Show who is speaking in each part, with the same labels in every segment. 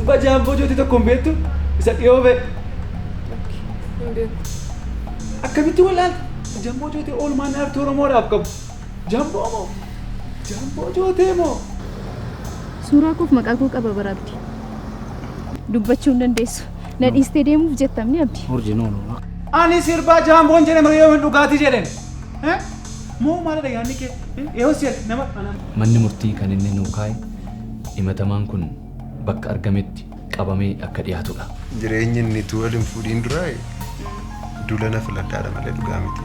Speaker 1: Sirba jaamboo jooti tokko hin beektu isa dhiyoo ba'e. Akkamitti walaalta? Jaamboo jootee oolmaan naaf Oromoodhaaf qabu. Jaamboo moo? Jaamboo jootee moo?
Speaker 2: Suuraa koof maqaa koo qaba baraabdi. Dubbachuu hin dandeessu. Na dhiistee deemuuf jettamni abdi.
Speaker 3: Urji no.
Speaker 1: Ani sirba jaamboon jedhame yoo hin dhugaatii jedhen. Moo maalidha yaadni kee? Yoo si'el nama
Speaker 3: manni murtii kan inni nuu kaa'e himatamaan kun bakka argametti qabamee akka dhiyaatudha.
Speaker 4: Jireenyi inni tu waliin fuudhiin duraa dulana filadhaadha malee dhugaa miti.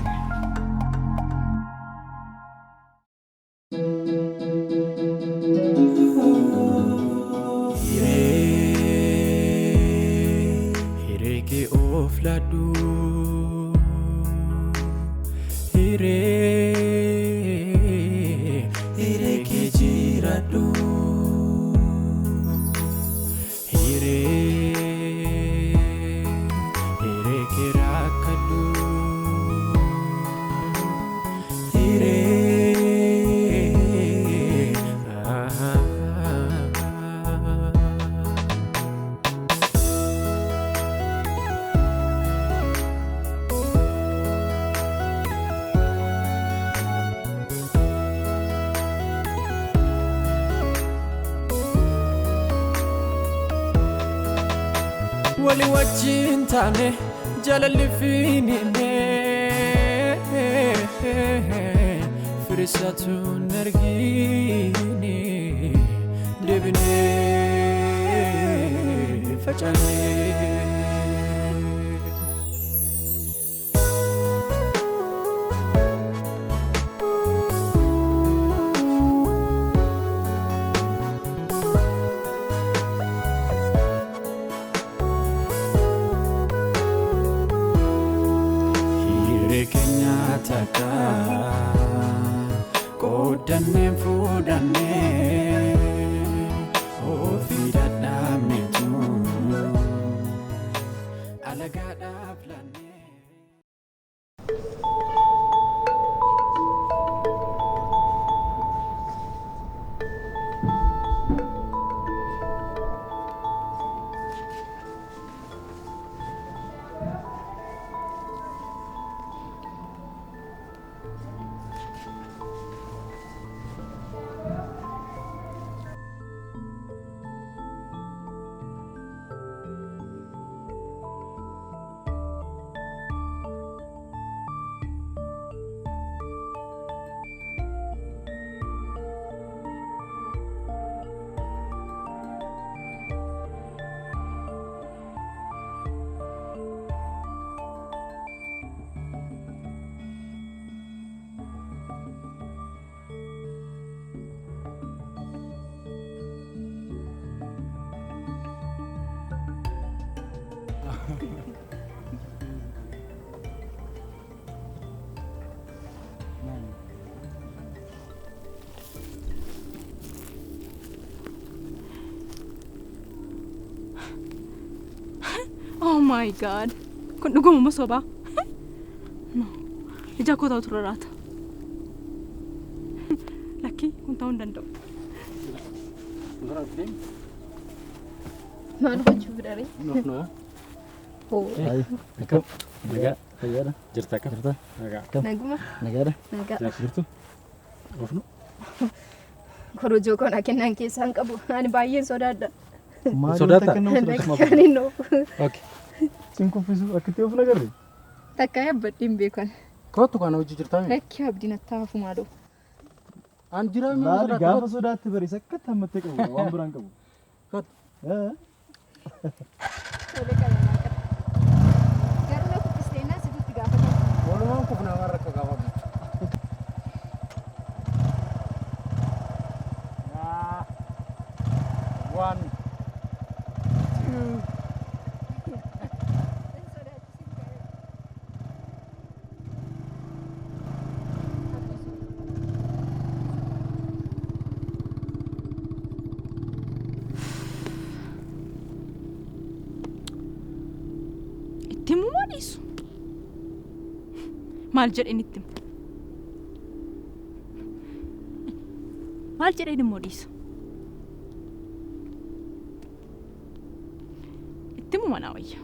Speaker 5: Hireke of ladu hireke jiradu hireke rakadu wali wajjin taane jaalalli fiinine firisaatu nargiine deebinee facaanee. Kodanne fudanne ofida damne tu alagada planne.
Speaker 2: Oh my god. Kun dhuguma ma soba? No. Ija koo ta'u turaraata. Lakki kun ta'uu hin danda'u. Maal gochuu fidare?
Speaker 3: No.
Speaker 2: Oh.
Speaker 3: Akkam. Nagaa. Fayyaadha. Jirta akka jirta. Nagaa.
Speaker 2: Naguma.
Speaker 3: Nagaadha.
Speaker 2: Nagaa.
Speaker 3: Jirtu. Ofnu.
Speaker 2: Korojoo kana kennan keessaan qabu. Ani baay'ee sodaadha.
Speaker 3: Sodaata.
Speaker 2: Ani no.
Speaker 3: Okay. Sinkufisu akkatti of nagarre.
Speaker 2: Takka yabbadhiin beekan.
Speaker 3: Kootu kana hojii jirtaa mee?
Speaker 2: Lakki abdiin attaafu maaloo.
Speaker 3: An jiraa mee
Speaker 1: maali gaafa sodaatti bari sakkatti hammattee qabu waan biraan qabu.
Speaker 3: Kootu.
Speaker 2: Tole qabanaa qaba. Garuu na kuffisteenaa siduutti gaafata.
Speaker 3: Walumaan kufnaa waan rakka gaafatu. One. Two.
Speaker 2: Ittimu malisu. Maal jedheen ittimu? Maal jedheen immoo dhiisu? sitti mana wayya.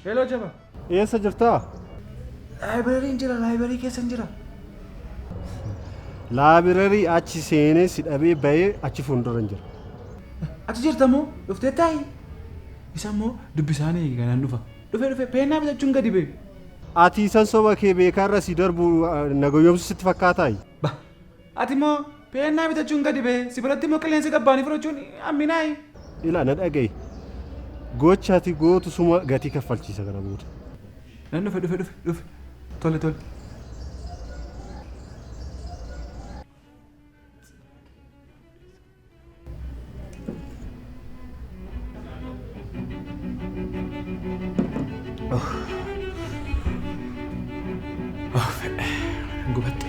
Speaker 1: Hello Jaba.
Speaker 6: Eessa jirtaa?
Speaker 1: Library jira, library keessa jira.
Speaker 6: Library achi seenee si dhabee bahee achi fuuldura jira.
Speaker 1: Ati jirta moo dhuftee taa'i? Isa moo dubbisaanii ganaan dhufa. Dhufe peenaa bitachuun gadi bee.
Speaker 6: Ati san soba kee beekarra si darbu nagayoomsu sitti fakkaataa?
Speaker 1: Ati moo peenaa bitachuun gadi bee si biratti moo qilleensi gabbaanii fudhachuun amminaayi.
Speaker 6: Ila na dhagaye. Gocha ati gootu suma gatii kaffalchiisa kana booda.
Speaker 1: Nan dhufe. Tole. Gubatte.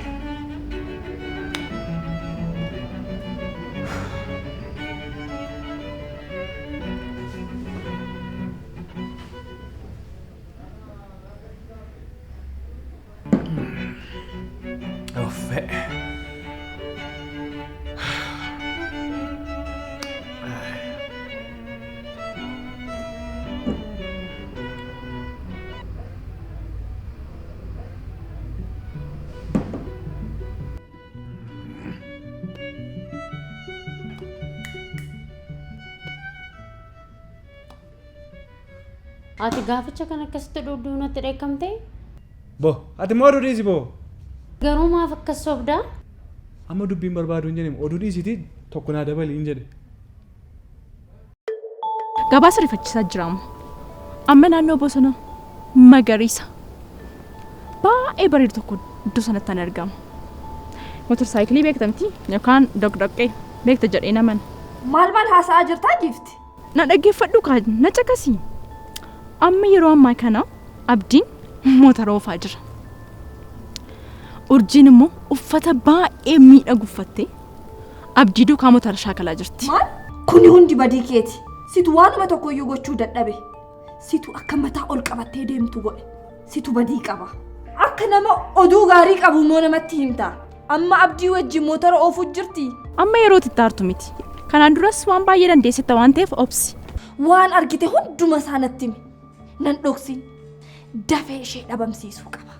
Speaker 7: Ati gaaficha kan akkasitti dhudhuunatti dheekkamte?
Speaker 1: Bo, ati moo oduu dhiisi boo?
Speaker 7: Garuu maaf akkas sobdaa?
Speaker 1: Amma dubbiin barbaadu hin jedhemu oduu dhiisiti tokko naa dabali hin jedhe.
Speaker 2: Gabaasa rifachiisaa jiramu. Amma naannoo bosona magariisa baay'ee bareedu tokko iddoo sanatti argama. Motorsaayikilii beektamti yookaan dogdoqqee beekta jedhee naman.
Speaker 8: Maal haasa'aa jirtaa gifti?
Speaker 2: Na dhaggeeffadhu kaa na caqasii. Amma yeroo ammaa kana abdiin motora oofaa jira. Urjiin immoo uffata baay'ee miidhagu uffattee abdii duukaa motora shaakalaa jirti.
Speaker 8: Maal? Kuni hundi badii keeti. Situ waanuma tokkoyyuu gochuu dadhabe. Situ akka mataa ol qabattee deemtu godhe. Situ badii qaba. Akka nama oduu gaarii qabu moo namatti himta. Amma abdii wajjin motora oofuu jirti.
Speaker 2: Amma yeroo itti miti. Kanaan duras waan baay'ee dandeessita waan ta'eef obsi.
Speaker 8: Waan argite hunduma isaanatti himi. Nan dhoksin dafee ishee dhabamsiisuu qaba.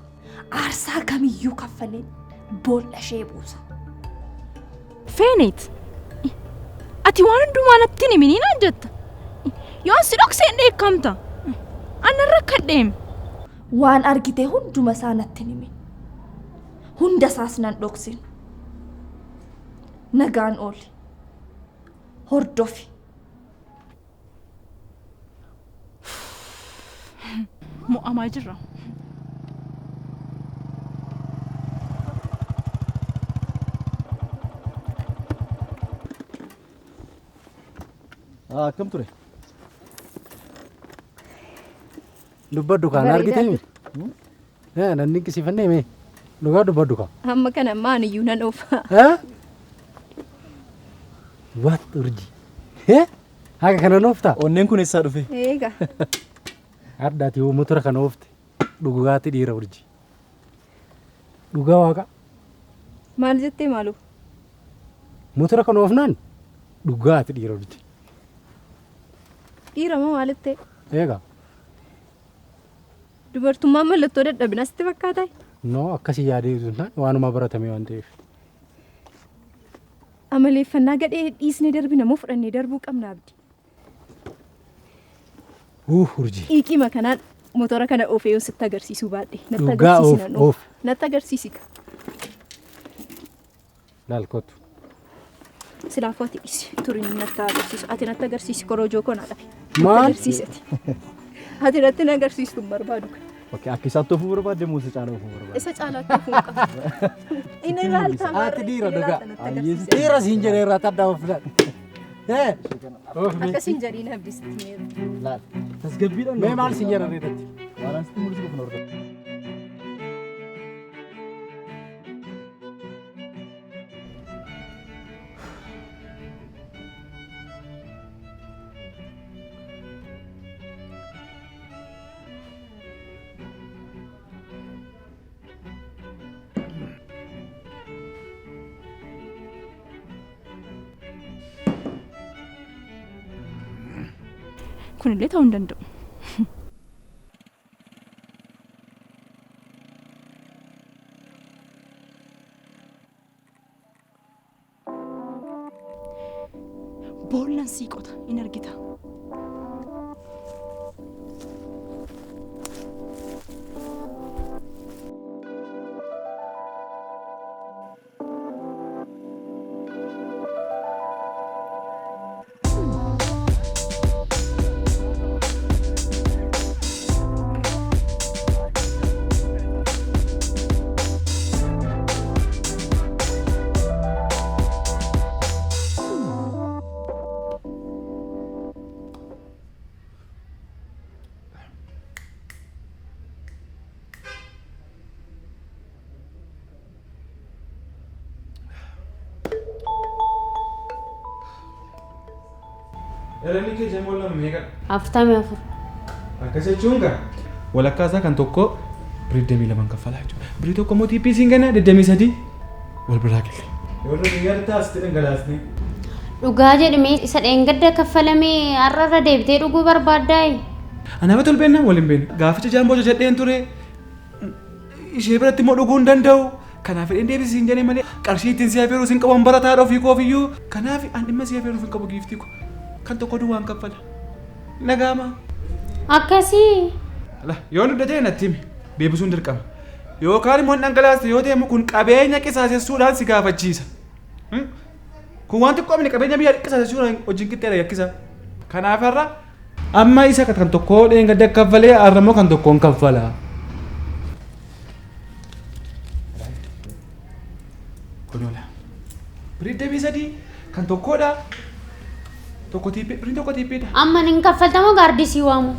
Speaker 8: Aarsaa kamiyyuu kaffaleen boolla ishee buusa.
Speaker 2: Feenet. Ati waan hundumaa natti himi naan jetta. Yoo si dhokseen dheekkamta. Ana rakkadheem.
Speaker 8: Waan argite hunduma isaanatti himi. Hunda isaas nan dhoksin. Nagaan ooli. Hordofi.
Speaker 2: Mo'amaa jirra.
Speaker 6: Akkam ture? Dubbaddu kaan argite mi? Nan dinqisiifannee mee? Dhugaa dubbaddu kaa?
Speaker 2: Amma kana maan iyyuu nan oofa.
Speaker 6: Wat urji. Haga kana nooftaa?
Speaker 3: Onneen kun eessaa dhufe?
Speaker 2: Eega.
Speaker 6: Addaati yoo motora kana oofte dhugaatti dhiira urji. Dhugaa waaqa.
Speaker 2: Maal jettee maalu?
Speaker 6: Motora kana oofnaan dhugaatti dhiira urji.
Speaker 2: Dhiira moo maalitti?
Speaker 6: Eega.
Speaker 2: Dubartummaan mallattoo dadhabina sitti fakkaataa?
Speaker 6: No akkasii yaadee waanuma baratame waan ta'eef.
Speaker 2: Amaleeffannaa gadhee dhiisnee darbina moo fudhannee darbuu qabna abdii?
Speaker 6: Urji.
Speaker 2: Iqima kanaan motora kana oofee yoo sitti agarsiisuu baadhe.
Speaker 6: Dhugaa oof.
Speaker 2: Natti agarsiisi.
Speaker 6: Laal kottu.
Speaker 2: silaafuu ati dhiisi turiin natti agarsiisu ati natti agarsiisi korojoo koo naadha
Speaker 6: Maal?
Speaker 2: agarsiisati ati natti agarsiistu barbaadu
Speaker 6: Oke, akka isaatti ofuu barbaadde moo isa caalaa ofuu barbaadde?
Speaker 2: isa caalaatti ofuu qaba inni ilaalta
Speaker 6: Ati dhiira dhugaa. Dhiira siin jedhee irraa taddaa of fudhadhe.
Speaker 2: akkasiin jedhiin abdisti
Speaker 6: Laal. Tasgabbiidhaan. Mee maal siin jedhan irratti? Waan asitti mul'isu kun hordofu.
Speaker 2: kunillee ta'uu hin danda'u. Boollan siiqota in argita.
Speaker 1: Erani ke jamoo lama meeqa?
Speaker 7: Afurtamii afur.
Speaker 1: Akkas jechuun gaa walakkaasaa kan tokko birii 22 kaffalaa jechuudha. Birii tokko immoo tiippii siin kenna 23 wal biraa kille. Warra biyyaa taasiste dhangalaasne.
Speaker 7: Dhugaa jedhamee isa dheengadda kaffalamee har'arra deebitee dhuguu barbaaddaa?
Speaker 1: Anaafata ol beennaa waliin beenu. Gaaficha jaamboo jedheen ture. Ishee biratti immoo dhuguu hin danda'u. Kanaaf fedheen deebisiin jedhee malee qarshii ittiin si affeeruu siin qaban barataa ofii koofiyyuu. Kanaaf an dhimma si affeeruu hin qabu giiftii ko. Kan tokko duwwaan kaffala. Nagaama.
Speaker 7: Akkasii.
Speaker 1: Yoo nu datee natti himi deebisuun dirqama. Yookaan immoo dhangalaaste yoo deemu kun qabeenya qisaasessuudhaan si gaafachiisa. Kun waan xiqqoo mini qabeenya biyya qisaasessuudhaan hojiin qixxeedha yakkisa. Kanaaf har'a amma isa kan tokko dheengadda kaffalee har'a immoo kan tokkoon kaffala. Kunola. Birii 23 kan tokkodha. Tokko tiippee, birii tokko tiippeedha.
Speaker 7: Amma nin kaffaltamoo gaardisii waamu?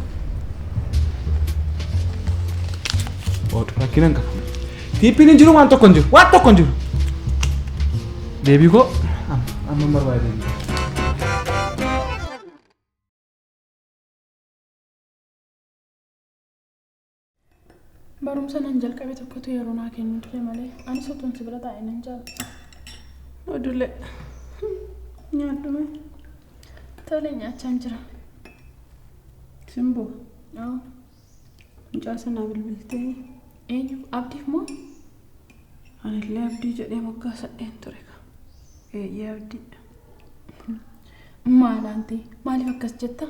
Speaker 1: Rakkinaan qaba. Tiippiin hin jiru waan tokko hin jiru. Waan tokko hin jiru. Deebii koo amma barbaade.
Speaker 2: Barumsa nan jalqabe tokkotu yeroo naa kennu ture malee anis otoo si bira taa'e nan jaalladha. Odulle nyaadhume. Tole nyaachaan jira.
Speaker 9: Simboo.
Speaker 2: Yoo.
Speaker 9: Mucaa sanaa bilbiltee.
Speaker 2: Eenyu abdiif moo?
Speaker 9: Anillee abdii jedhee moggaa sadheen ture ka. Eeyyee abdiidha.
Speaker 2: Maalaantee maaliif akkas jetta?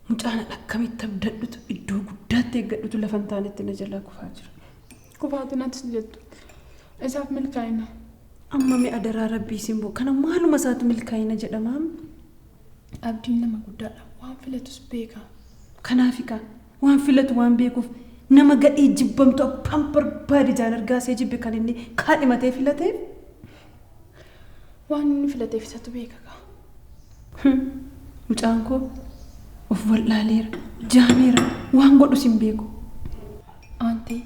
Speaker 9: Mucaan akkamitti abdadhutu iddoo guddaatti eeggadhutu lafa hin taanetti na jalaa kufaa jira.
Speaker 2: Kufaatu nattis jettu. Isaaf milkaa'ina.
Speaker 9: Amma mi'a daraa rabbii simboo kana maaluma isaatu milkaa'ina jedhamaa?
Speaker 2: Abdiin nama guddaadha. Waan filatus beeka.
Speaker 9: Kanaaf ika waan filatu waan beekuuf nama gadhee jibbamtu abbaan barbaade jaan argaasee jibbe kan inni kaadhimatee filateef.
Speaker 2: Waan inni filateef isatu beeka kaa.
Speaker 9: Mucaan koo of wal'aaleera jaameera waan godhus hin beeku.
Speaker 2: Aantee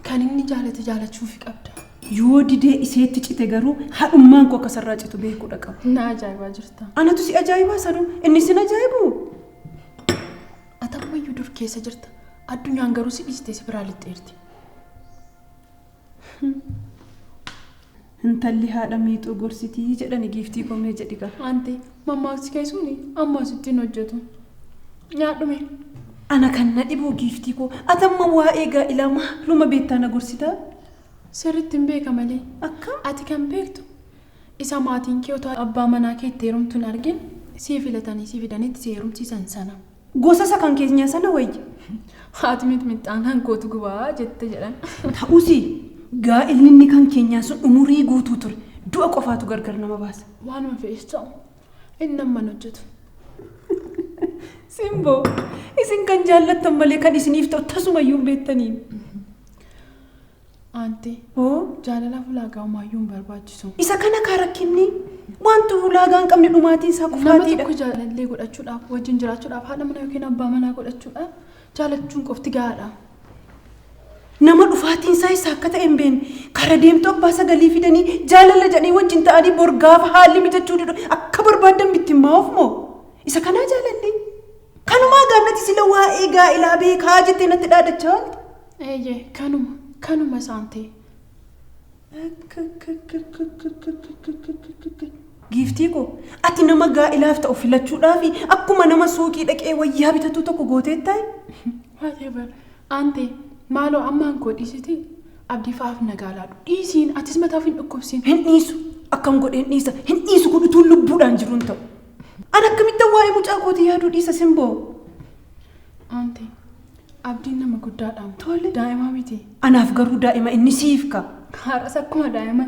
Speaker 2: kan inni jaalate jaalachuufi qabda.
Speaker 9: Yoo didee iseetti cite garuu haadhummaan koo akkasarraa citu beekuudha qaba.
Speaker 2: Na ajaa'ibaa jirta.
Speaker 9: Anatu si ajaa'ibaa saduu inni sin ajaa'ibu.
Speaker 2: Atammayyuu dur keessa jirta. Addunyaan garuu si dhiistee si biraa lixxeerti.
Speaker 9: Intalli haadha miixuu gorsitii jedhani giiftii koomee jedhi gaa.
Speaker 2: Aantee mammaaksi keessuuni amma asittiin hojjetu. Nyaadhume.
Speaker 9: Ana kan na dhibuu giiftii koo atamma waa'ee gaa'ilaa maaluma beektaa na gorsitaa?
Speaker 2: Sirriitti hin beeka malee.
Speaker 9: Akkam?
Speaker 2: Ati kan beektu isa maatiin kee otoo abbaa manaa kee itti heerumtuun argin sii filatanii sii fidanitti si heerumsiisan sana.
Speaker 9: Gosa isa kan keenyaa sana wayya.
Speaker 2: Haati mixmixaan kootu gubaa jette jedhan.
Speaker 9: Ta'uusi gaa'ilni inni kan keenyaa sun umurii guutuu ture. du'a qofaatu gargar nama baasa.
Speaker 2: Waanuma fe'is ta'u inni amman hojjetu.
Speaker 9: Simboo isin kan jaallattan malee kan isiniif ta'u tasumayyuu hin beektanii.
Speaker 2: Aanti
Speaker 9: Oo
Speaker 2: jaalalaaf ulaagaa homaayyuu hin barbaachisu.
Speaker 9: isa kana kaa rakkinni wanti ulaagaa hin qabne dhumaatiin isaa
Speaker 2: Nama
Speaker 9: kufaatiidha.
Speaker 2: tokko jaalallee godhachuudhaaf wajjin jiraachuudhaaf haadha manaa yookiin abbaa manaa godhachuudhaaf jaalachuun qofti gahaadha.
Speaker 9: Nama dhufaatiin isaa isa akka ta'e hin beekne kara deemtu abbaa sagalii fidanii jaalala jedhanii wajjin ta'anii bor gaafa haalli mijachuu didhu akka barbaadan bittin maa'uuf moo isa kanaa jaalallee kanumaa gaannati sila waa'ee gaa'ilaa beekaa jettee natti dhaadachaa oolte.
Speaker 2: Eeyyee kanuma isaan ta'e.
Speaker 9: Giiftii koo ati nama gaa'ilaaf ta'u filachuudhaaf akkuma nama suuqii dhaqee wayyaa bitatu tokko gooteettaay.
Speaker 2: Whatever. Aanti maaloo ammaan koo dhiisiti abdiifaaf nagaalaadhu. Dhiisiin atis mataaf hin dhukkubsiin.
Speaker 9: Hin dhiisu akkam godheen dhiisa hin dhiisu kun utuu lubbuudhaan jiruun ta'u. An akkamitti waa'ee mucaa kootii yaaduu dhiisa simboo.
Speaker 2: Aanti abdiin nama guddaadhaan
Speaker 9: Tole.
Speaker 2: daa'imaa miti.
Speaker 9: Anaaf garuu daa'ima inni siif ka.
Speaker 2: Har'as akkuma daa'ima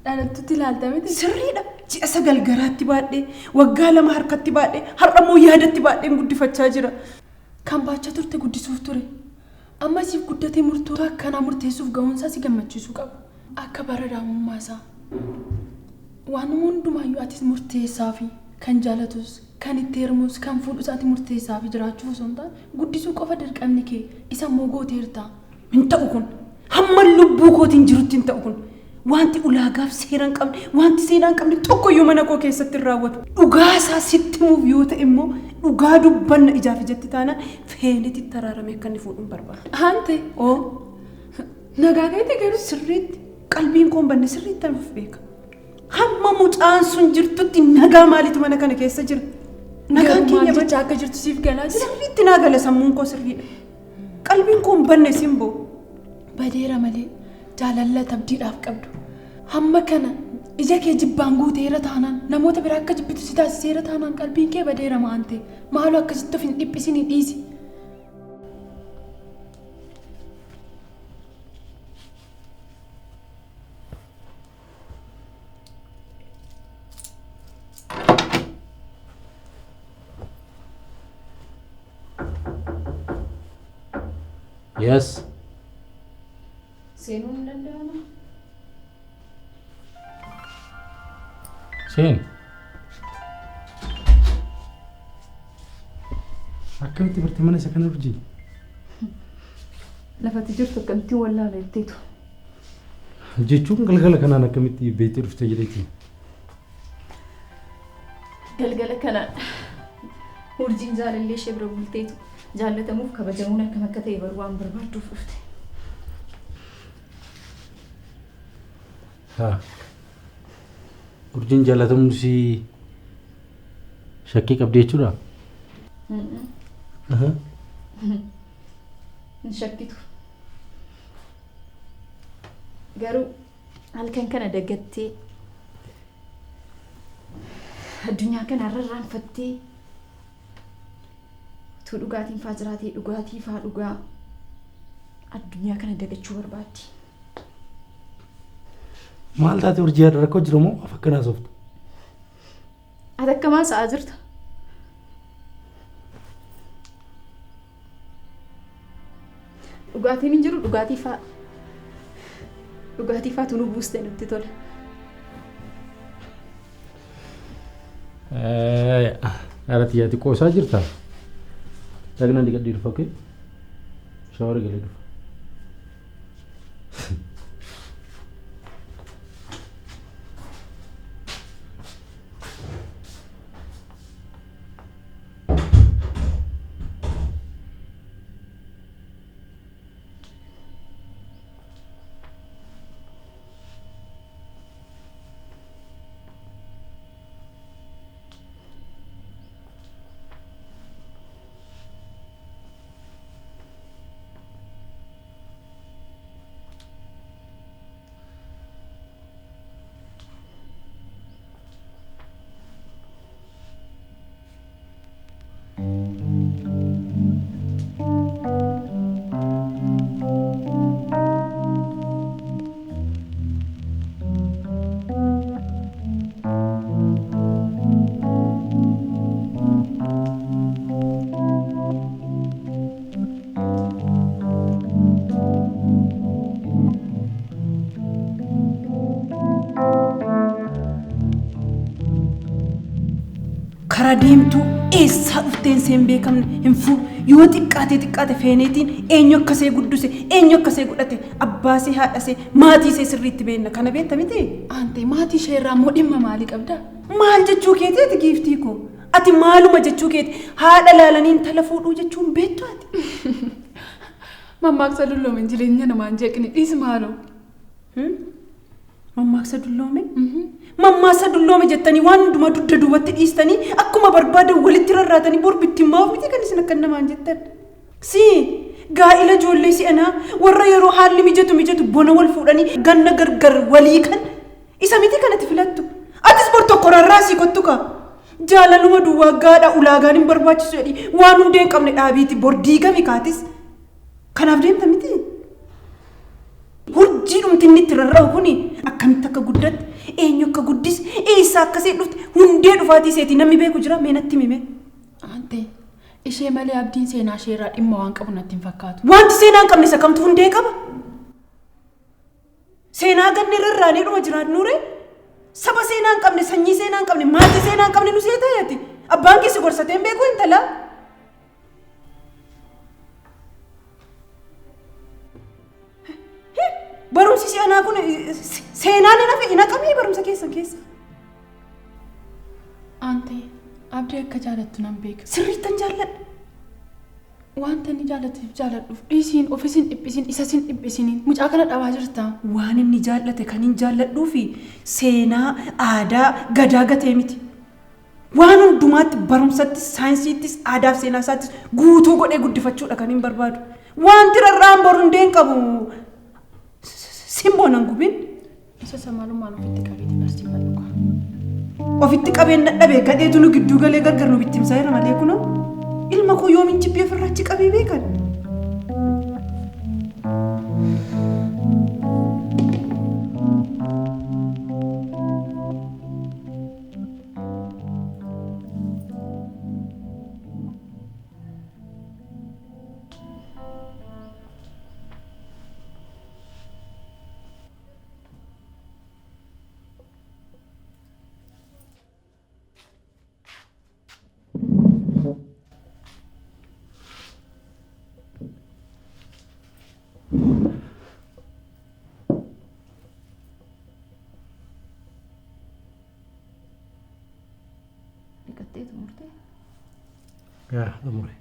Speaker 2: dhalattutti ilaalta miti.
Speaker 9: Sirriidha. Ji'a 9 garaatti baadhee waggaa 2 harkatti baadhee har'a immoo yaadatti baadheen guddifachaa jira.
Speaker 2: Kan baachaa turte guddisuuf ture. Amma siif guddatee murtoota akkanaa murteessuuf ga'uunsaa si gammachiisuu qabu. Akka bara daa'imummaa isaa. Waan hundumaayyuu atis murteessaa fi kan jaalatus kan itti hirmus kan fuudhu isaati murteessaa fi jiraachuuf osoo hin taane guddisuu qofa dirqamni kee isa immoo gooteerta.
Speaker 9: Hin ta'u kun hamma lubbuu kootiin jirutti hin ta'u kun wanti ulaagaaf seera hin qabne wanti seenaa hin qabne tokkoyyuu mana koo keessatti hin raawwatu. Dhugaa isaa sitti himuuf yoo ta'e immoo dhugaa dubbanna ijaaf ijatti taanaan feenetti taraarame akka inni fuudhuun barbaada.
Speaker 2: Haante
Speaker 9: Oo
Speaker 2: nagaa keetti garuu
Speaker 9: sirriitti qalbiin koo hin banne sirriitti anuuf beeka. Hamma mucaan sun jirtutti nagaa maalitu mana kana keessa jira? Nagaan keenya
Speaker 2: jecha akka jirtu siif galaa jira.
Speaker 9: sirriitti naa gala sammuun koo sirriidha. Qalbiin koo hin banne simboo.
Speaker 2: Badeera malee jaalallata abdiidhaaf qabdu. Hamma kana ija kee jibbaan guuteera taanaan namoota biraa akka jibbitu si taasiseera taanaan qalbiin kee badeera maante maaloo akkasitti of hin dhiphisin dhiisi.
Speaker 6: Yes.
Speaker 7: Seenuu hin danda'amu.
Speaker 6: Seen. Akkamitti bartee mana isa kana urjii?
Speaker 2: Lafatti jirtu akkamitti wallaala jetteetu.
Speaker 6: Jechuun galgala kanaan akkamitti beektee dhuftee jedheeti?
Speaker 2: Galgala kana urjiin jaalallee ishee bira bulteetu jaallatamuuf kabajamuun akkam akka ta'e baruu waan barbaadduuf dhufte.
Speaker 6: Haa. Urjiin jaallatamuun si shakkii qabdi jechuudha?
Speaker 2: Hin shakkitu. Garuu halkan kana dagattee addunyaa kana irraanfattee tu dhugaatiin faa jiraatee dhugaatii faa dhugaa addunyaa kana dagachuu barbaaddi.
Speaker 6: Maal taate urjii yaada rakkoo jira moo af akkanaa sooftu?
Speaker 2: Ati akkamaa sa'aa jirta? Dhugaatiin hin jiru dhugaatii faa tu nu buuste nutti tola.
Speaker 6: Haadha xiyyaati qoosaa jirta? Dhaqnaan dhiqadhii dhufa kee? Shaawara galee dhufa.
Speaker 9: karaa deemtuu eessaa dhufteen seen beekamne hin fuudhu. Yoo xiqqaate feeneetiin eenyu akkasee guddise eenyu akkasee godhate abbaasee haadhasee maatiisee sirriitti beekna kana beekta miti.
Speaker 2: Aantee maatii ishee irraa immoo dhimma maalii qabda?
Speaker 9: Maal jechuu keetiiti giiftii koo? Ati maaluma jechuu keeti? Haadha laalanii intala fuudhuu jechuun beektu ati?
Speaker 2: Mammaaksa dulloome jireenya namaan jeeqni dhiisi maaloo.
Speaker 9: Mammaaksa dulloome? Mammaaksa dulloome jettanii waan hundumaa dugda duubatti dhiistanii akkuma barbaadan walitti rarraatanii bor bittimmaa'uuf miti kan isin akka namaan jettan. Si gaa'ila ijoollee si'anaa warra yeroo haalli mijatu bona wal fuudhanii ganna gargar walii kan isa miti kanatti filattu. Atis bor tokko rarraasii kottu kaa. Jaalaluma duwwaa gaadha ulaagaan hin barbaachisu jedhi waan hundee hin qabne dhaabiiti bor diigami kaatis. Kanaaf deemta miti. Hojii dhumtinni itti rarra'u kuni akkamitti akka guddatti eenyu akka guddis eessaa akkasii dhufte hundee dhufaatii seetii namni beeku jira mee natti himi.
Speaker 2: Aantee ishee malee abdiin seenaa ishee irraa dhimma waan qabu natti hin fakkaatu.
Speaker 9: Wanti seenaa hin qabne isa kamtu hundee qaba. Seenaa ganne rarraanee dhuma jiraannuure saba seenaa hin qabne sanyii seenaa hin qabne maatii seenaa hin qabne nu seetaa yaati. Abbaan keessi gorsatee hin beeku intala. Barumsi si'anaa kun seenaan hin haqamee barumsa keessan keessa.
Speaker 2: Aantee abdii akka jaalattu nan beeka.
Speaker 9: Sirriittan jaalladha.
Speaker 2: Wanta inni jaallateef jaalladhuuf dhiisiin ofiisin dhiphisiin isasin dhiphisiin mucaa kana dhabaa jirta.
Speaker 9: Waan inni jaallate kan hin jaalladhuufi seenaa aadaa gadaa gatee miti. Waan hundumaatti barumsattis saayinsiittis aadaaf seenaa isaattis guutuu godhee guddifachuudha kan hin barbaadu. Wanti rarraan boru hundee hin qabu. Simboon hangubin.
Speaker 2: Isa samaalumaan ofitti qabeetii barsiifadhu kaa.
Speaker 9: Ofitti qabeen dadhabee gadheetu nu gidduu galee gargar nu bittimsaa jira malee kunoo. Ilma koo yoomiin jibbii ofirraa achi qabee beekan.
Speaker 6: Ya, amore.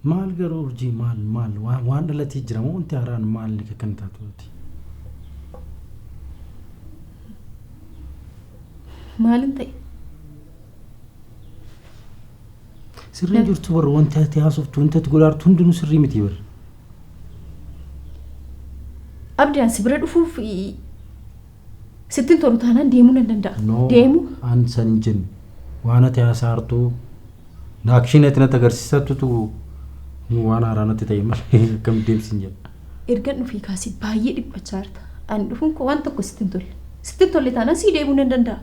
Speaker 6: Maal garuu urjii maal waan dhalatii jira moo wanti haaraan maal ni kan taatuuti?
Speaker 2: Maalin ta'e?
Speaker 6: Sirrii jirtu barra wanti ati haasoftu wanti ati godhaartu hundinuu sirrii miti barra.
Speaker 2: Abdiyaan si bira dhufuuf sittiin tolu taanaan deemuu nan danda'a. Deemu?
Speaker 6: Aan san hin jennu waan ati haasaartu naakshiin ati natti agarsiisattutu waan haaraa natti ta'e malee akkam deemsin jedha.
Speaker 2: Ergan dhufii kaasii baay'ee dhiphachaa jirta. Ani dhufuun koo waan tokko sittiin tolle. Sittiin tolle taanaan sii deemuu nan danda'a.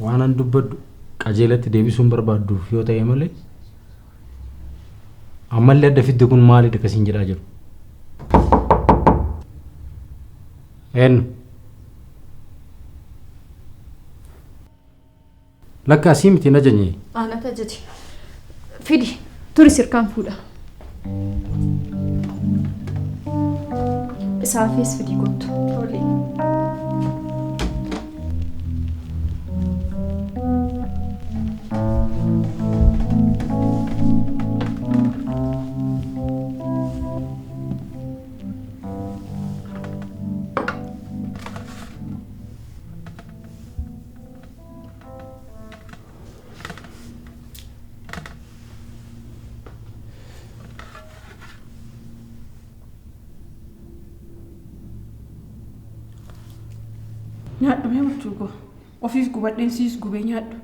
Speaker 6: Waan an dubbadhu qajeelatti deebisuun barbaadduuf yoo ta'e malee ammallee adda fidde kun maalidha akkasiin jedhaa jiru. Eenyu? Lakka asii miti na janye.
Speaker 2: Aanata jati. Fidi turi sirkaan fuudha. Isaafis fidi kottu.
Speaker 9: Nyaadhu mee bulchuuko ofiis gubadheen siis gubee nyaadhu.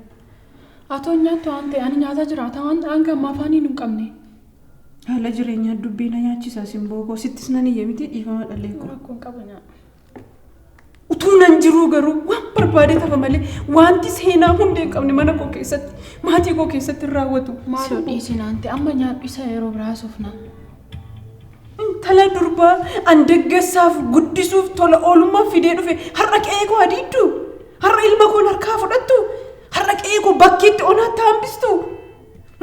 Speaker 2: Atoo nyaattu waan ta'e ani nyaataa jiraata waan hanga ammaa afaaniin hin qabne.
Speaker 9: Haala jireenyaa dubbii na nyaachisaa simbookoo sittis nan iyya miti dhiifama dhallee koo.
Speaker 2: Rakkoon qaba nyaadhu.
Speaker 9: Humnan jiruu garuu waan barbaade tafa malee wanti seenaa hundee qabne mana koo keessatti maatii koo keessatti raawwatu.
Speaker 2: Maaloo dhiisinaante amma nyaadhu isa yeroo biraasuufna.
Speaker 9: Intala durbaa an deggersaaf guddisuuf tola oolummaa fidee dhufe har'a qe'ee koo adiiddu har'a ilma koo harkaa fudhattu har'a qe'ee koo bakkeetti onaatti hambistu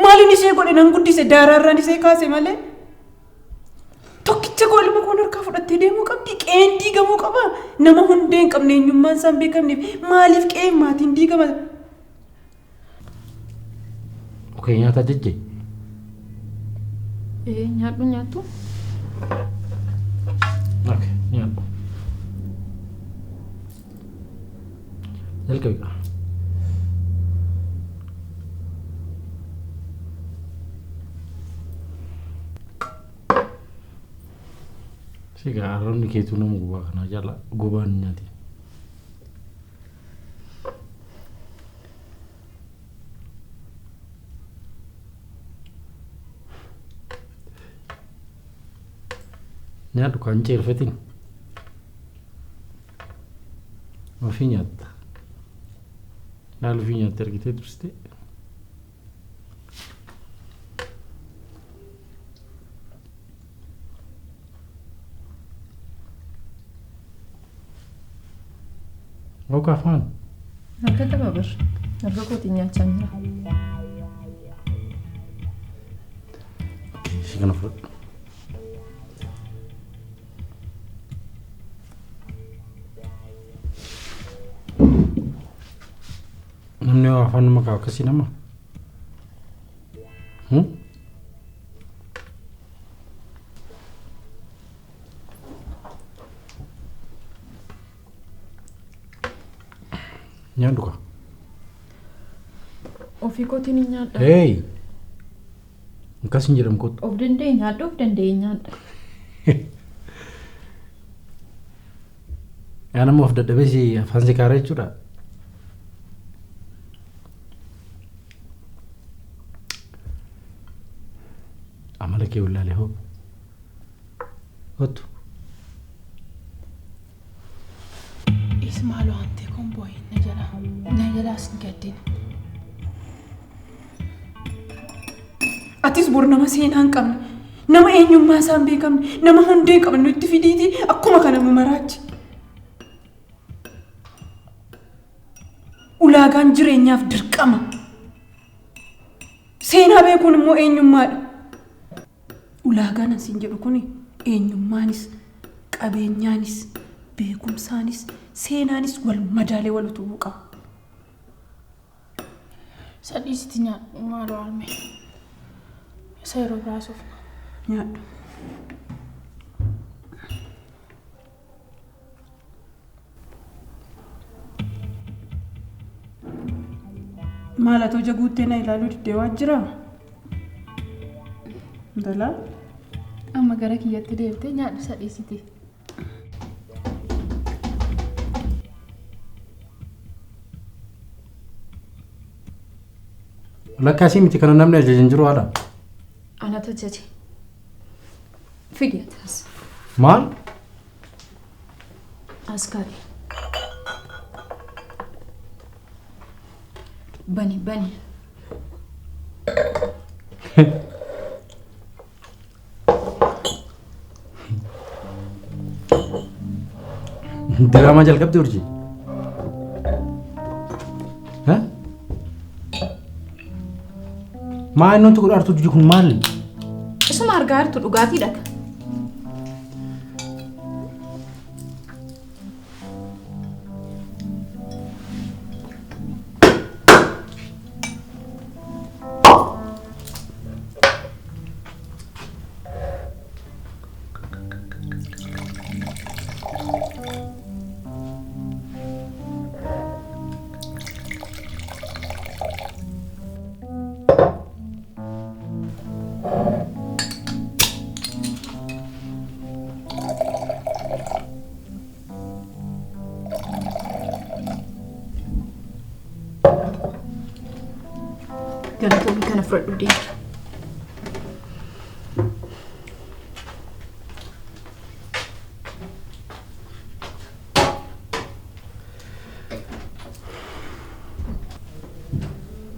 Speaker 9: maaliin ishee godhe nan guddise daaraarraan ishee kaase malee. Tokkicha koo ilma koo harkaa fudhattee deemuu qabdi qe'een diigamuu qaba nama hundee hin qabne eenyummaan isaan beekamneef maaliif qe'een maatiin diigama.
Speaker 6: Okey nyaata jejje.
Speaker 2: Nyaadhu nyaattu.
Speaker 6: Okey nyaadhu. Jalqabi. Siga arrabni keetuu nama gubaa kanaa jala gubaan nyaati. Nyaadhu kan ceerfatin. Ofii nyaatta. Laal ofii nyaatte argitee turste. Oka afaan.
Speaker 2: Harka dababar. Harka kootiin nyaachaa jira.
Speaker 6: Si kana fudhadhu. Namni afaan nama kaa akkasii nama. Nyaadhu ka.
Speaker 2: Ofii kootiin hin nyaadha.
Speaker 6: Hey. Akkas hin jedhamu kootu.
Speaker 2: Of danda'e nyaadha of danda'e nyaadha.
Speaker 6: Yaa nama of dadhabee si afaan si kaara jechuudha. Amala kee wallaalee hoo. Hootu.
Speaker 2: Ismaaloo hantee kun boo'ee na jalaas hin gaddine.
Speaker 9: Atis bor nama seenaa hin qabne nama eenyummaa isaa hin beekamne nama hundee hin qabne nutti fidiiti akkuma kana nu maraachi. Ulaagaan jireenyaaf dirqama. Seenaa beekuun immoo eenyummaadha. Ulaagaan asiin jedhu kun eenyummaanis qabeenyaanis beekumsaanis seenaanis wal madaalee wal utubuu qaba.
Speaker 2: Sadhiisitti nyaadhu maaloo alme. Isa yeroo biraasuuf.
Speaker 9: Nyaadhu. Maal atoo jaguuttee na ilaaluu diddee waan jiraa? Dalaa?
Speaker 2: Amma gara kiyyatti deebitee nyaadhu sadhiisitti.
Speaker 6: Lakkaasii miti kana namni ajajan jiru haadha.
Speaker 2: Anatu ajaje. Fidi as.
Speaker 6: Maal?
Speaker 2: Askari. Bani.
Speaker 6: Diraamaa jalqabdi urjii. Maa inni wanti godhaartu hojii kun maali?
Speaker 2: Isuma argaa jirtu dhugaatii dhaga. Galatoomii kana fudhadhu deema.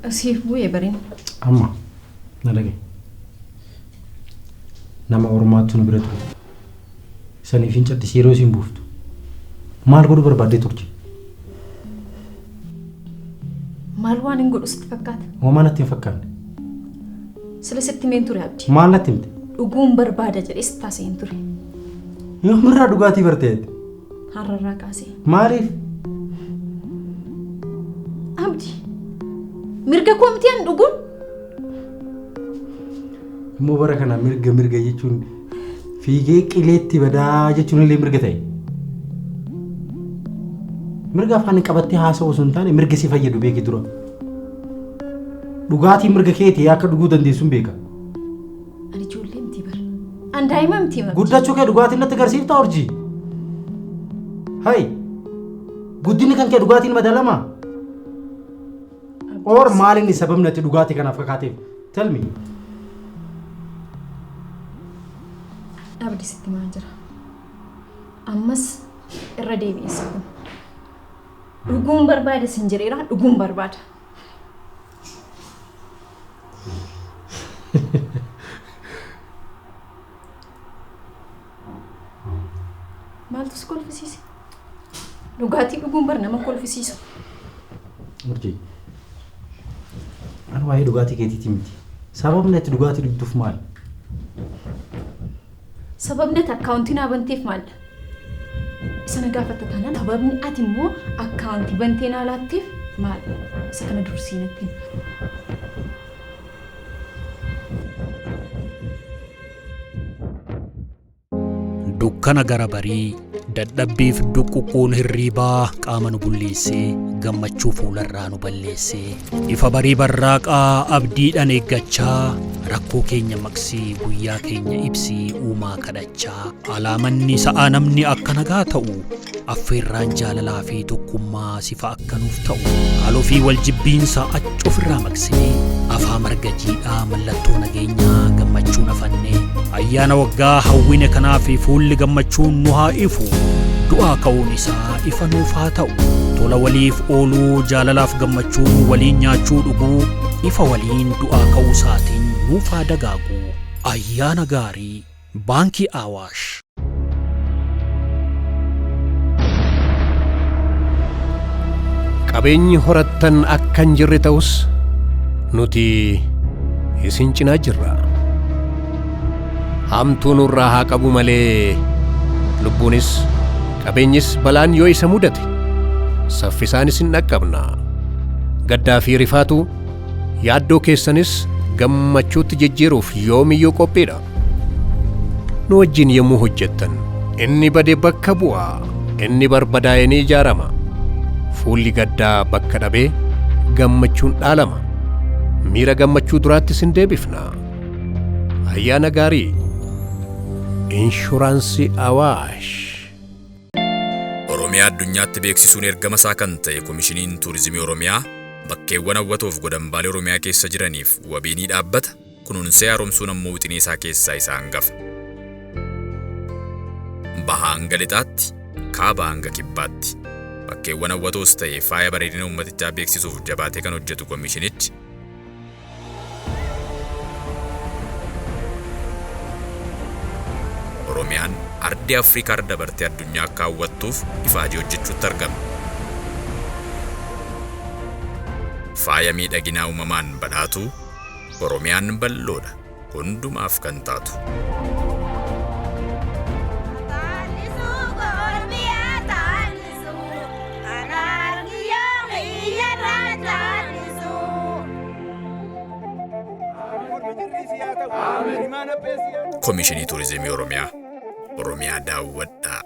Speaker 9: Asiif bu'ee barin.
Speaker 6: Amma na dhagaye. Nama ormaatu nu bira ture. Saniif hin caddisi yeroo isin buuftu. Maal godhu barbaaddee turte?
Speaker 9: Maal waan hin godhu sitti fakkaata?
Speaker 6: Uumaa natti hin fakkaanne.
Speaker 9: Sila sitti meen ture abdii.
Speaker 6: Maal natti himte?
Speaker 9: Dhuguun barbaada jedhee sitti taaseen ture.
Speaker 6: Yoomirraa dhugaatii barteetti?
Speaker 9: Har'arraa kaasee.
Speaker 6: Maaliif?
Speaker 9: Abdii. Mirga koo miti an dhuguun?
Speaker 6: Immoo bara kana mirga jechuun fiigee qileetti badaa jechuun illee mirga ta'e. Mirga afaan qabattee haasa'u osoo hin taane mirga si fayyadu beeki dura. Dhugaatii mirga keetii akka dhuguu dandeessuun beeka.
Speaker 9: Ani ijoollee miti bara. An daa'ima miti bara.
Speaker 6: Guddachuu kee dhugaatiin natti agarsiiftaa urjii. Hai. Guddinni kan kee dhugaatiin madalamaa. Or maalin sababni ati dhugaatii kanaaf kakaateef? Tell me.
Speaker 9: Abdii sitti maal jira? Ammas irra deebi'eessa kun. Dhuguun barbaada sin jedheera dhuguun barbaada. Maaltu si kolfisiise? Dhugaatii dhuguun bar nama kolfisiisa.
Speaker 6: Urjii. Ani waa'ee dhugaatii keetiitii miti. Sababni ati dhugaatii dhugduuf maali?
Speaker 9: Sababni ati akkaawuntii naa banteef maali? Isa na gaafata taanaan sababni ati immoo akkaawuntii bantee naa laatteef maali? Isa kana dursii natti.
Speaker 10: Dukkana gara barii dadhabbiif duququun hirriibaa qaama nu bulleessee gammachuu fuularraa nu balleessee ifa barii barraaqaa abdiidhaan eeggachaa rakkoo keenya maqsii guyyaa keenya ibsii uumaa kadhachaa alaamanni sa'aa namni akka nagaa ta'u affeerraan jaalalaa fi tokkummaa sifa akka nuuf ta'u haaloo fi waljibbiinsa ofirraa maqsinee afaa marga jiidhaa mallattoo nageenyaa gammachuun afannee ayyaana waggaa hawwine kanaa fi fuulli gammachuun nu haa ifu du'aa ka'uun isaa ifa nuuf haa ta'u tola waliif ooluu jaalalaaf gammachuun waliin nyaachuu dhuguu ifa waliin du'aa ka'uu isaatiin nuuf haa dagaagu ayyaana gaarii baankii Awaash.
Speaker 11: Qabeenyi horattan akka hin jirre ta'us nuti isin cinaa jirra. Hamtuu nurraa haa qabu malee lubbuunis qabeenyis balaan yoo isa mudate saffisaan isin dhaqqabna. Gaddaa fi rifaatu yaaddoo keessanis gammachuutti jijjiiruuf yoomiyyuu qophiidha. Nu wajjin yommuu hojjettan inni bade bakka bu'a, inni barbadaa'e ni ijaarama. Fuulli gaddaa bakka dhabee gammachuun dhaalama. Miira gammachuu duraatti isin deebifna. Ayyaana gaarii. Inshuraansii Awaash.
Speaker 12: Oromiyaa addunyaatti beeksisuun ergama isaa kan ta'e Komishiniin Tuurizimii Oromiyaa bakkeewwan hawwatoof godambaalee Oromiyaa keessa jiraniif wabii ni dhaabbata. Kunuunsee haaromsuun ammoo wixinee isaa keessaa isa hangafa. Bahaa hanga lixaatti, kaabaa hanga kibbaatti. Bakkeewwan hawwatoos ta'e faaya bareedina uummatichaa beeksisuuf jabaatee kan hojjetu komishinichi Oromiyaan ardii Afrikaa dabartee addunyaa akka hawwattuuf ifaajii hojjechuutti argama. Faaya miidhaginaa uumamaan badhaatu Oromiyaan bal'oodha hundumaaf kan taatu. Komishinii Tuurizimii Oromiyaa daawwadhaa.